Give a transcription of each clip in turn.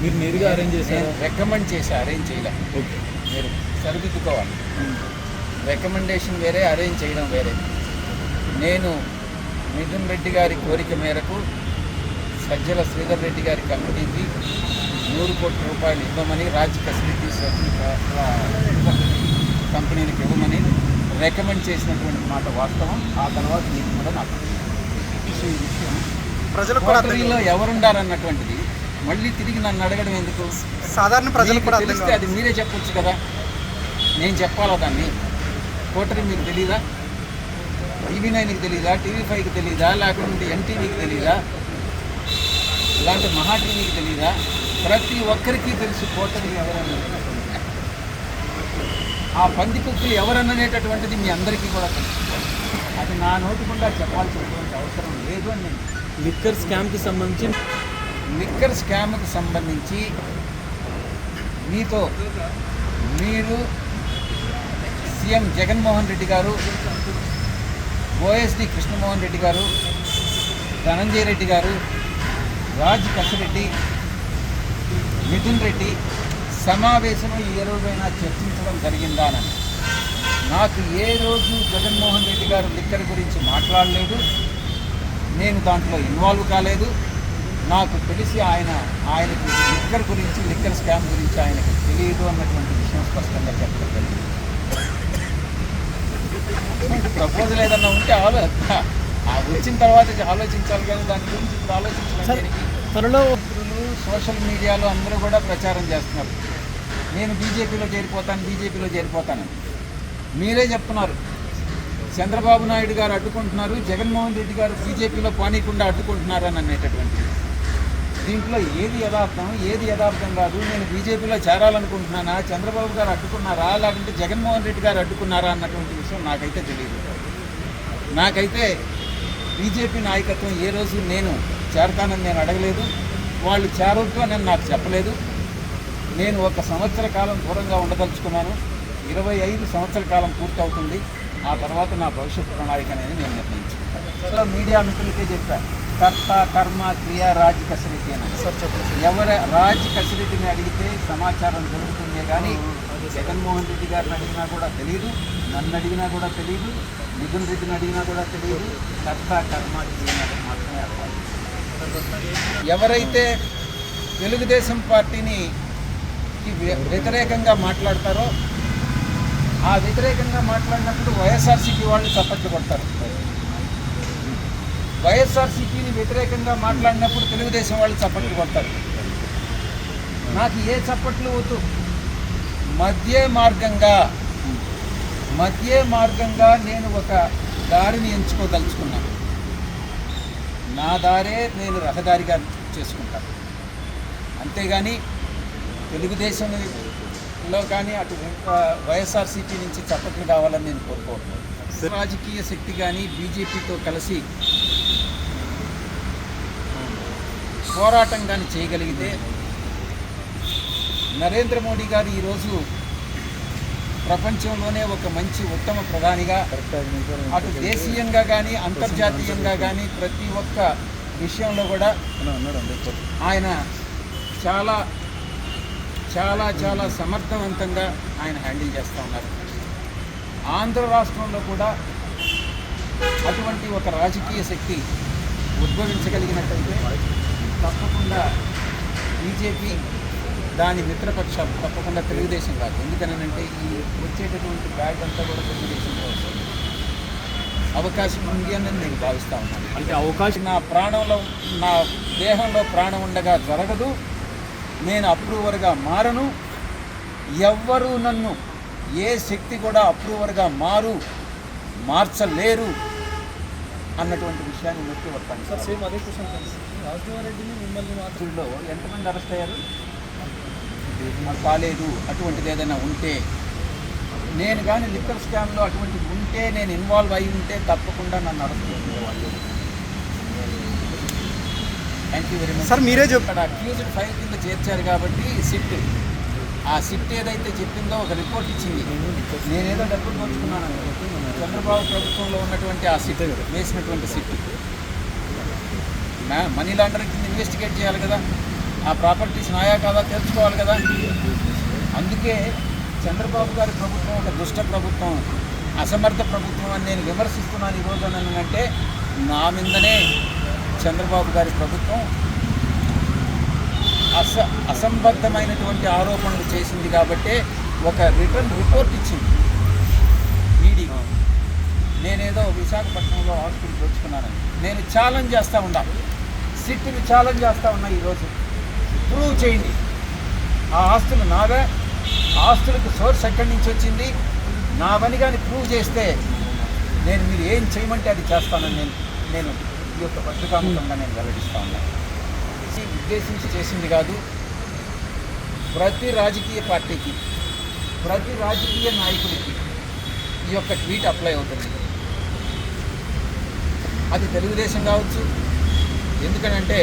మీరు నేరుగా అరేంజ్ చేశారు? రికమెండ్ చేసి అరేంజ్ చేయలేదు. ఓకే, మీరు సరిదిద్దుకోవాలి. రికమెండేషన్ వేరే, అరేంజ్ చేయడం వేరే. నేను మిథున్ రెడ్డి గారి కోరిక మేరకు సజ్జల శ్రీధర్ రెడ్డి గారి కమిటీకి 100 కోట్ల రూపాయలు ఇవ్వమని, రాజ్ ఫెసిలిటీస్ కంపెనీలకు ఇవ్వమని రికమెండ్ చేసినటువంటి మాట వాస్తవం. ఆ తర్వాత మీకు కూడా నాకు ఈ విషయం ప్రజలు ఎవరుండారన్నటువంటిది మళ్ళీ తిరిగి నన్ను అడగడం ఎందుకు? సాధారణ ప్రజలు కూడా తెలిస్తే అది మీరే చెప్పొచ్చు కదా, నేను చెప్పాలా దాన్ని? కోటరీ మీకు తెలీదా? TV9కి తెలీదా? TV5కి తెలీదా? లేకుంటే NTVకి తెలీదా? ఇలాంటి మహా టీవీకి తెలీదా? ప్రతి ఒక్కరికి తెలుసు కోటరీ ఎవరనేది. ఆ పందికొక్కులు ఎవరనేటటువంటిది మీ అందరికీ కూడా తెలుసు. అది నా నోటికుండా చెప్పాల్సినటువంటి అవసరం లేదు అని నేను. లిక్కర్ స్కామ్కి సంబంధించి మీతో మీరు సీఎం జగన్మోహన్ రెడ్డి గారు, OSD కృష్ణమోహన్ రెడ్డి గారు, ధనంజయ రెడ్డి గారు, రాజ్ కసిరెడ్డి, మిథున్ రెడ్డి సమావేశం ఏ రోజైనా చర్చించడం జరిగిందానని. నాకు ఏ రోజు జగన్మోహన్ రెడ్డి గారు లిక్కర్ గురించి మాట్లాడలేదు, నేను దాంట్లో ఇన్వాల్వ్ కాలేదు. నాకు తెలిసి ఆయనకు లిక్కర్ గురించి, లిక్కర్ స్కామ్ గురించి ఆయనకు తెలియదు అన్నటువంటి విషయం స్పష్టంగా చెప్పడం జరిగింది. ప్రపోజల్ ఏదన్నా ఉంటే వచ్చిన తర్వాత ఆలోచించాలి కానీ దాని గురించి ఇప్పుడు ఆలోచించడానికి త్వరలో సోషల్ మీడియాలో అందరూ కూడా ప్రచారం చేస్తున్నారు. నేను బీజేపీలో చేరిపోతానని మీరే చెప్తున్నారు. చంద్రబాబు నాయుడు గారు అడ్డుకుంటున్నారు, జగన్మోహన్ రెడ్డి గారు బీజేపీలో పానీయకుండా అడ్డుకుంటున్నారని అనేటటువంటిది. దీంట్లో ఏది యథార్థం, ఏది యథార్థం కాదు? నేను బీజేపీలో చేరాలనుకుంటున్నానా, చంద్రబాబు గారు అడ్డుకున్నారా, లేకుంటే జగన్మోహన్ రెడ్డి గారు అడ్డుకున్నారా అన్నటువంటి విషయం నాకైతే తెలియదు. నాకైతే బీజేపీ నాయకత్వం ఏ రోజు నేను చేరతానని నేను అడగలేదు, వాళ్ళు చేరొద్దు అని నాకు చెప్పలేదు. నేను 1 సంవత్సర కాలం దూరంగా ఉండదలుచుకున్నాను. 25 సంవత్సరాల కాలం పూర్తవుతుంది. ఆ తర్వాత నా భవిష్యత్ ప్రణాళిక అనేది నేను నిర్ణయించుకుంటాను. మీడియా మిత్రులకే చెప్పాను, కర్త కర్మ క్రియ రాజ్ కసిరెడ్డి అని. రాజ్ కసిరెడ్డిని అడిగితే సమాచారం దొరుకుతుందే కానీ జగన్మోహన్ రెడ్డి గారిని అడిగినా కూడా తెలియదు, నన్ను అడిగినా కూడా తెలియదు, మిథున్ రెడ్డిని అడిగినా కూడా తెలియదు. కర్త కర్మ క్రియ మాత్రమే అడగాలి. ఎవరైతే తెలుగుదేశం పార్టీని వ్యతిరేకంగా మాట్లాడతారో ఆ వ్యతిరేకంగా మాట్లాడినప్పుడు వైఎస్ఆర్సీపీ వాళ్ళు చప్పట్లు కొడతారు. వైఎస్ఆర్సీపీని వ్యతిరేకంగా మాట్లాడినప్పుడు తెలుగుదేశం వాళ్ళు చప్పట్లు కొడతారు. నాకు ఏ చప్పట్లు వద్దు. మధ్య మార్గంగా నేను ఒక దారిని ఎంచుకోదలుచుకున్నాను. నా దారే నేను రహదారిగా చేసుకుంటాను. అంతేగాని తెలుగుదేశంలో కానీ అటు వైఎస్ఆర్సీపీ నుంచి చప్పట్లు కావాలని నేను కోరుకోవట్లేదు. రాజకీయ శక్తి కానీ బీజేపీతో కలిసి పోరాటం కానీ చేయగలిగితే నరేంద్ర మోడీ గారు ఈరోజు ప్రపంచంలోనే ఒక మంచి ఉత్తమ ప్రధానిగా, అటు దేశీయంగా కానీ అంతర్జాతీయంగా కానీ ప్రతి ఒక్క విషయంలో కూడా ఆయన చాలా చాలా చాలా సమర్థవంతంగా ఆయన హ్యాండిల్ చేస్తూ ఉన్నారు. ఆంధ్ర రాష్ట్రంలో కూడా అటువంటి ఒక రాజకీయ శక్తి ఉద్భవించగలిగినట్టయితే తప్పకుండా బీజేపీ దాని మిత్రపక్షాలు తప్పకుండా తెలుగుదేశం కాదు. ఎందుకనంటే ఈ వచ్చేటటువంటి బ్యాగ్ అంతా కూడా తెలుగుదేశంలో వస్తుంది. అవకాశం ఉంది అని నేను భావిస్తూ ఉన్నాను. అంటే అవకాశం నా దేహంలో ప్రాణం ఉండగా జరగదు. నేను అప్రూవర్గా మారను. ఎవ్వరూ నన్ను ఏ శక్తి కూడా అప్రూవర్గా మార్చలేరు అన్నటువంటి విషయాన్ని నొక్కి వస్తాను. సార్, సేమ్ అదే క్వశ్చన్ రాజశేఖరరెడ్డిని మిమ్మల్ని మాత్రంలో ఎంతమంది అరెస్ట్ అయ్యారు? కాలేదు. అటువంటిది ఏదైనా ఉంటే నేను కానీ లిక్కర్ స్కామ్లో అటువంటిది ఉంటే నేను ఇన్వాల్వ్ అయి ఉంటే తప్పకుండా నన్ను అరెస్ట్ చేసేవాళ్ళు. Thank you very much. Sir, మీరే చెప్పారు అక్యూజ్డ్ ఫైల్ కింద చేర్చారు కాబట్టి ఆ సిట్ ఏదైతే చెప్పిందో ఒక రిపోర్ట్ ఇచ్చింది. నేనేదో డబ్బులు పంచుకున్నాను. చంద్రబాబు ప్రభుత్వంలో ఉన్నటువంటి ఆ సిట్ వేసినటువంటి సిట్ మనీ లాండరింగ్ కింద ఇన్వెస్టిగేట్ చేయాలి కదా. ఆ ప్రాపర్టీస్ నాయా కాదా తెలుసుకోవాలి కదా. అందుకే చంద్రబాబు గారి ప్రభుత్వం ఒక దుష్ట ప్రభుత్వం, అసమర్థ ప్రభుత్వం అని నేను విమర్శిస్తున్నాను ఈరోజు. అంటే నా మీదనే చంద్రబాబు గారి ప్రభుత్వం అసంబద్ధమైనటువంటి ఆరోపణలు చేసింది కాబట్టే ఒక రిటర్న్ రిపోర్ట్ ఇచ్చింది ఈడీ. నేనేదో విశాఖపట్నంలో హాస్పిటల్ తెచ్చుకున్నానని నేను ఛాలెంజ్ చేస్తూ ఉన్నా, సిట్ని ఛాలెంజ్ చేస్తూ ఉన్నా. ఈరోజు ప్రూవ్ చేయండి ఆ ఆస్తులు నావే, ఆస్తులకు సోర్స్ ఎక్కడి నుంచి వచ్చింది నావని కానీ ప్రూవ్ చేస్తే మీరు ఏం చేయమంటే అది చేస్తానని నేను ఈ యొక్క పత్రికాముఖంగా నేను వెల్లడిస్తూ ఉన్నాను. ఉద్దేశించి చేసింది కాదు. ప్రతి రాజకీయ పార్టీకి, ప్రతి రాజకీయ నాయకుడికి ఈ యొక్క ట్వీట్ అప్లై అవుతుంది. అది తెలుగుదేశం కావచ్చు, ఎందుకనంటే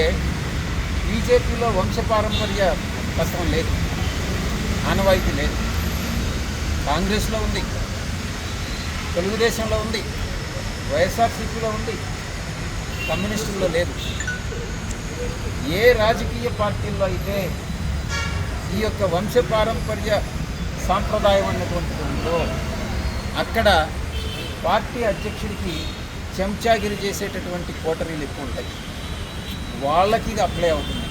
బీజేపీలో వంశపారంపర్య తత్వం లేదు, ఆనవాయితీ లేదు. కాంగ్రెస్లో ఉంది, తెలుగుదేశంలో ఉంది, వైఎస్ఆర్సీపీలో ఉంది, కమ్యూనిస్టుల్లో లేదు. ఏ రాజకీయ పార్టీల్లో అయితే ఈ యొక్క వంశపారంపర్య సాంప్రదాయం అన్నటువంటిది ఉందో అక్కడ పార్టీ అధ్యక్షుడికి చెంచాగిరి చేసేటటువంటి కోటరీలు ఎక్కువ ఉంటాయి. వాళ్ళకి ఇది అప్లై అవుతుంది.